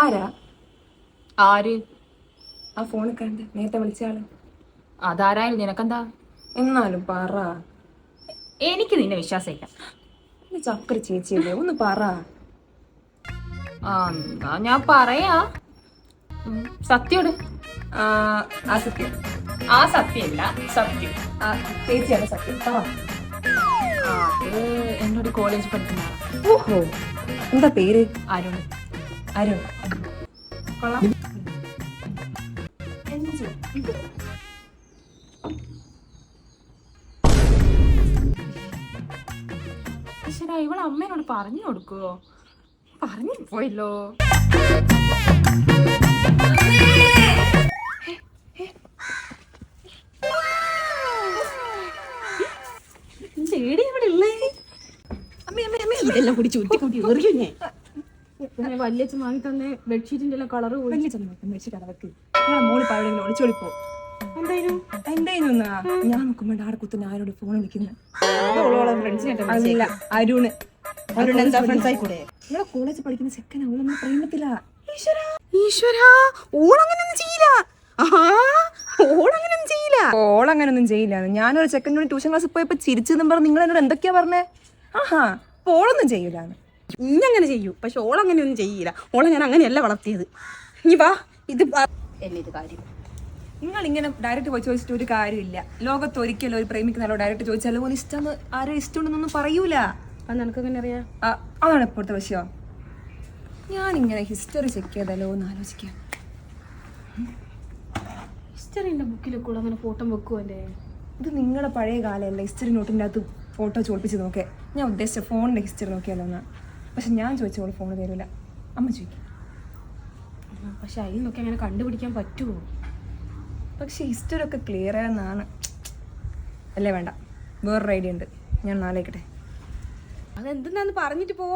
ആരാ? ആര്? ആ ഫോണിൽ കണ്ട് നേരത്തെ വിളിച്ചാള്. അതാരായാലും നിനക്കെന്താ? എന്നാലും പറ. എനിക്ക് നിന്നെ വിശ്വാസമില്ല. ചക്കര ചേച്ചിയല്ലേ, ഒന്ന് പറ. എന്നാ ഞാൻ പറയാ. സത്യോട്. ആ സത്യം. ആ സത്യമല്ല, സത്യം. ആ ചേച്ചിയാണ് സത്യം. പറ. അത് എന്നോട് കോളേജ് പഠിക്കുന്ന ഓഹോ, എന്താ പേര്? അരുൺ. അരുൺ. കൊള്ളാം. ഈശ്വരാ, ഇവളെ അമ്മേനോട് പറഞ്ഞു കൊടുക്കുവോ? പറഞ്ഞു പോയല്ലോ. ഇതെല്ലാം കൂടി ചുറ്റി കൂട്ടി എറിയും ഞാൻ. വല്യച്ഛൻ വാങ്ങി തന്നെ ബെഡ്ഷീറ്റിന്റെ എല്ലാം കളറ് മോള് പഴയ ഒളിച്ചോളിപ്പോ. എന്തായാലും ഞാൻ നോക്കുമ്പോ ആടെ കുത്തുന്ന ആരോട് ഫോൺ വിളിക്കുന്നു. അല്ല, അരുണ്. എന്താ ഫ്രണ്ട്സ് ആയിക്കൂടെ? നിങ്ങളെ കോളേജ് പഠിക്കുന്ന സെക്കൻഡ് അവളൊന്നും പ്രേമത്തില്ല. ഈശ്വരാ, ഓളങ്ങനൊന്നും ചെയ്യില്ല. ഓളങ്ങനൊന്നും ചെയ്യില്ല. ഞാനൊരു സെക്കൻഡ് ട്യൂഷൻ ക്ലാസ്സിൽ പോയപ്പോ ചിരിച്ചെന്നും പറഞ്ഞ് നിങ്ങൾ എന്നോട് എന്തൊക്കെയാ പറഞ്ഞേ? ആഹാ, ഓളൊന്നും ചെയ്യൂലാണ്. ഇന്നങ്ങനെ ചെയ്യൂ, പക്ഷെ ഓളങ്ങനെയൊന്നും ചെയ്യില്ല. ഓളെ ഞാൻ അങ്ങനെയല്ല വളർത്തിയത്. നീ വാ, ഇത് എന്നെ ഇത് കാര്യം. നിങ്ങൾ ഇങ്ങനെ ഡയറക്റ്റ് പോയി ചോദിച്ചിട്ട് ഒരു കാര്യമില്ല. ലോകത്ത് ഒരിക്കലും ഒരു പ്രേമിക്കുന്നല്ലോ ഡയറക്റ്റ് ചോദിച്ചാലോ ഓന് ഇഷ്ടം ആരും ഇഷ്ടമുണ്ടെന്നൊന്നും പറയൂല. അത് നിനക്കെങ്ങനെ അറിയാം? അതാണ് ഇപ്പോഴത്തെ വിഷയം. ഞാനിങ്ങനെ ഹിസ്റ്ററി ചെക്ക് ചെയ്താലോ എന്ന് ആലോചിക്കാം. ഹിസ്റ്ററിന്റെ ബുക്കിലൊക്കെ അങ്ങനെ ഫോട്ടോ വെക്കുമല്ലേ? ഇത് നിങ്ങളുടെ പഴയ കാലമല്ല. ഹിസ്റ്ററി നോട്ടിൻ്റെ അകത്ത് ഫോട്ടോ ചോദിപ്പിച്ച് നോക്കേ. ഞാൻ ഉദ്ദേശിച്ച ഫോണിൻ്റെ ഹിസ്റ്ററി നോക്കിയാലോ എന്നാ. പക്ഷെ ഞാൻ ചോദിച്ചോളൂ ഫോൺ തരൂല. അമ്മ ചോദിക്കും. പക്ഷെ അതിൽ നോക്കി അങ്ങനെ കണ്ടുപിടിക്കാൻ പറ്റുമോ? പക്ഷെ ഹിസ്റ്ററി ഒക്കെ ക്ലിയർ ആയെന്നാണ്. അല്ലേ, വേണ്ട, വേറൊരു ഐഡിയ ഉണ്ട്. ഞാൻ നാളേക്കട്ടെ. അതെന്തെന്നാന്ന് പറഞ്ഞിട്ട് പോ.